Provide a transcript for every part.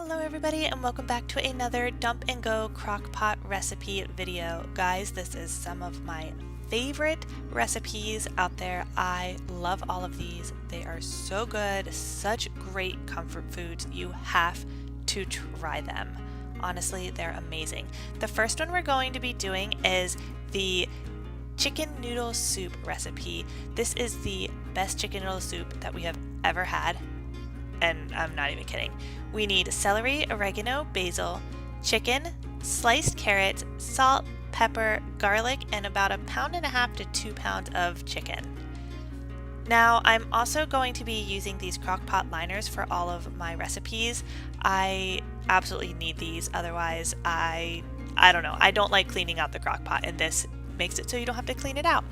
Hello everybody and welcome back to another dump and go crock pot recipe video. Guys, this is some of my favorite recipes out there. I love all of these. They are so good, such great comfort foods. You have to try them. Honestly, they're amazing. The first one we're going to be doing is the chicken noodle soup recipe. This is the best chicken noodle soup that we have ever had. And I'm not even kidding. We need celery, oregano, basil, chicken, sliced carrots, salt, pepper, garlic, and about 1.5 to 2 pounds of chicken. Now, I'm also going to be using these crock pot liners for all of my recipes. I absolutely need these, otherwise I don't know. I don't like cleaning out the crock pot, and this makes it so you don't have to clean it out.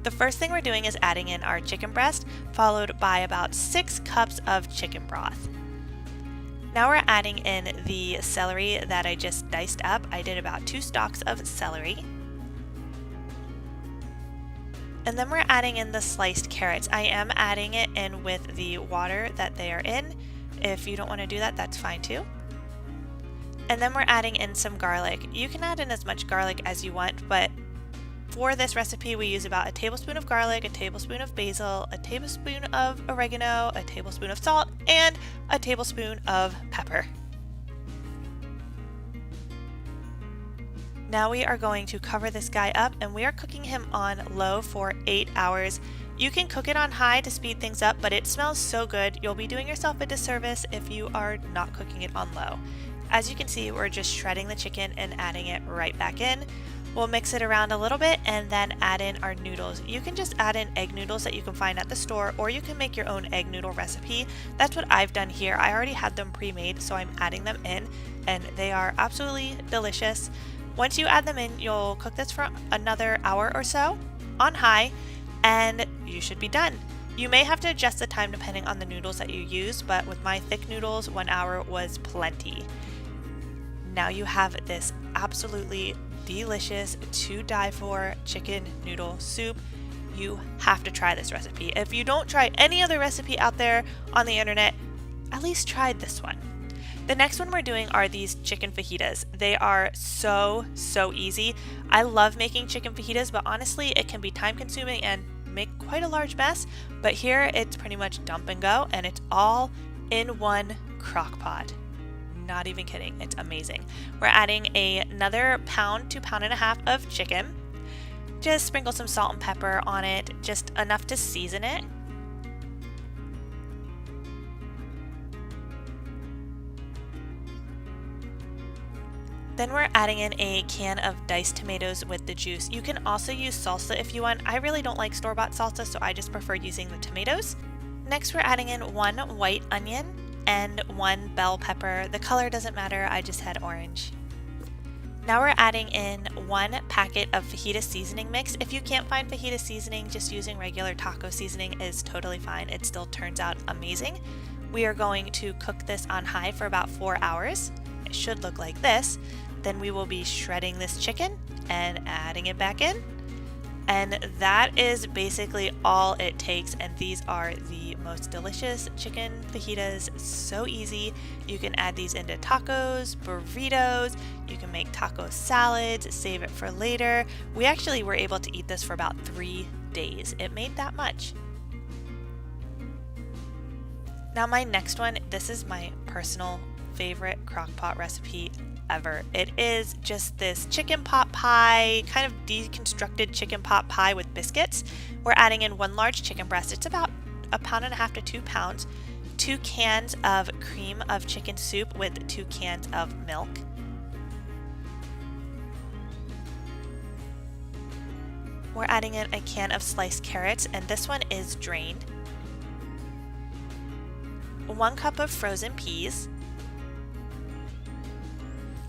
The first thing we're doing is adding in our chicken breast, followed by about 6 cups of chicken broth. Now we're adding in the celery that I just diced up. I did about 2 stalks of celery. And then we're adding in the sliced carrots. I am adding it in with the water that they are in. If you don't want to do that, that's fine too. And then we're adding in some garlic. You can add in as much garlic as you want, but for this recipe, we use about a tablespoon of garlic, a tablespoon of basil, a tablespoon of oregano, a tablespoon of salt, and a tablespoon of pepper. Now we are going to cover this guy up, and we are cooking him on low for 8 hours. You can cook it on high to speed things up, but it smells so good, you'll be doing yourself a disservice if you are not cooking it on low. As you can see, we're just shredding the chicken and adding it right back in. We'll mix it around a little bit and then add in our noodles. You can just add in egg noodles that you can find at the store, or you can make your own egg noodle recipe. That's what I've done here. I already had them pre-made, so I'm adding them in, and they are absolutely delicious. Once you add them in, you'll cook this for another hour or so on high, and you should be done. You may have to adjust the time depending on the noodles that you use, but with my thick noodles, 1 hour was plenty. Now you have this absolutely delicious, to die for chicken noodle soup. You have to try this recipe. If you don't try any other recipe out there on the internet, at least try this one. The next one we're doing are these chicken fajitas. They are so easy. I love making chicken fajitas, but honestly it can be time consuming and make quite a large mess. But here it's pretty much dump and go, and it's all in one crock pot. Not even kidding, it's amazing. We're adding another 1 to 1.5 pounds of chicken. Just sprinkle some salt and pepper on it, just enough to season it. Then we're adding in a can of diced tomatoes with the juice. You can also use salsa if you want. I really don't like store-bought salsa, so I just prefer using the tomatoes. Next we're adding in 1 white onion and 1 bell pepper. The color doesn't matter, I just had orange. Now we're adding in 1 packet of fajita seasoning mix. If you can't find fajita seasoning, just using regular taco seasoning is totally fine. It still turns out amazing. We are going to cook this on high for about 4 hours. It should look like this. Then we will be shredding this chicken and adding it back in. And that is basically all it takes, and these are the most delicious chicken fajitas. So easy. You can add these into tacos, burritos, you can make taco salads, save it for later. We actually were able to eat this for about 3 days. It made that much. Now my next one, this is my personal favorite crock pot recipe ever. It is just this chicken pot pie, kind of deconstructed chicken pot pie with biscuits. We're adding in 1 large chicken breast. It's about 1.5 pounds to 2 pounds. 2 cans of cream of chicken soup with 2 cans of milk. We're adding in a can of sliced carrots, and this one is drained. 1 cup of frozen peas.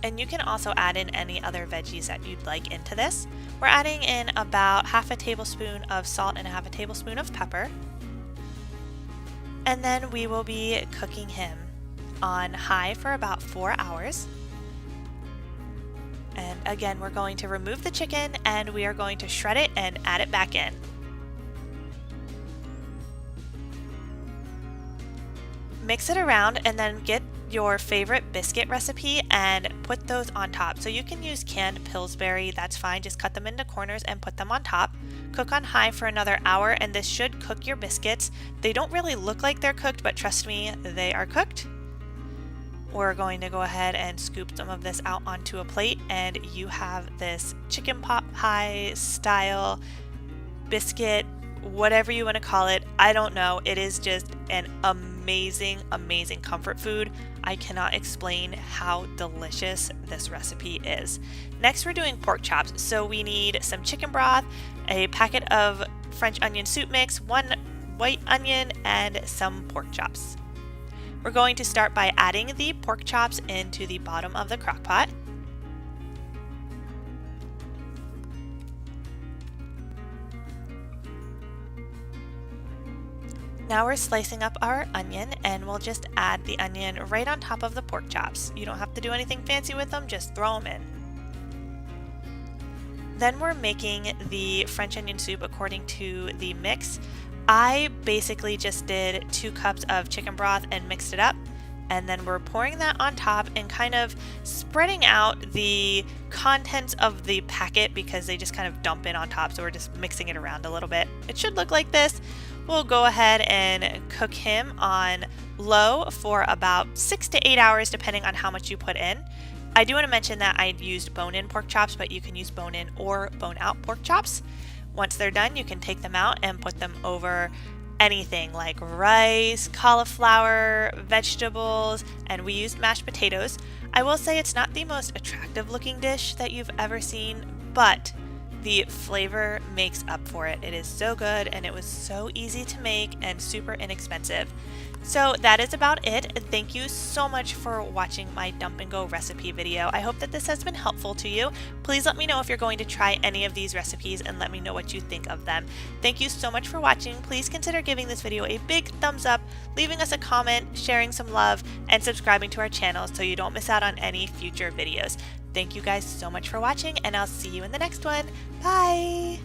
And you can also add in any other veggies that you'd like into this. We're adding in about 1/2 tablespoon of salt and 1/2 tablespoon of pepper. And then we will be cooking him on high for about 4 hours. And again, we're going to remove the chicken and we are going to shred it and add it back in. Mix it around and then get your favorite biscuit recipe and put those on top. So you can use canned Pillsbury, that's fine. Just cut them into corners and put them on top. Cook on high for another hour, and this should cook your biscuits. They don't really look like they're cooked, but trust me, they are cooked. We're going to go ahead and scoop some of this out onto a plate, and you have this chicken pot pie style biscuit, whatever you want to call it. I don't know. It is just an amazing, amazing comfort food. I cannot explain how delicious this recipe is. Next, we're doing pork chops. So we need some chicken broth, a packet of French onion soup mix, 1 white onion, and some pork chops. We're going to start by adding the pork chops into the bottom of the crock pot. Now we're slicing up our onion, and we'll just add the onion right on top of the pork chops. You don't have to do anything fancy with them, just throw them in. Then we're making the French onion soup according to the mix. I basically just did 2 cups of chicken broth and mixed it up, and then we're pouring that on top and kind of spreading out the contents of the packet because they just kind of dump in on top, so we're just mixing it around a little bit. It should look like this. We'll go ahead and cook him on low for about 6 to 8 hours depending on how much you put in. I do want to mention that I used bone-in pork chops, but you can use bone-in or bone-out pork chops. Once they're done, you can take them out and put them over anything like rice, cauliflower, vegetables, and we used mashed potatoes. I will say it's not the most attractive looking dish that you've ever seen, but the flavor makes up for it. It is so good, and it was so easy to make and super inexpensive. So that is about it. Thank you so much for watching my dump and go recipe video. I hope that this has been helpful to you. Please let me know if you're going to try any of these recipes and let me know what you think of them. Thank you so much for watching. Please consider giving this video a big thumbs up, leaving us a comment, sharing some love, and subscribing to our channel so you don't miss out on any future videos. Thank you guys so much for watching, and I'll see you in the next one. Bye!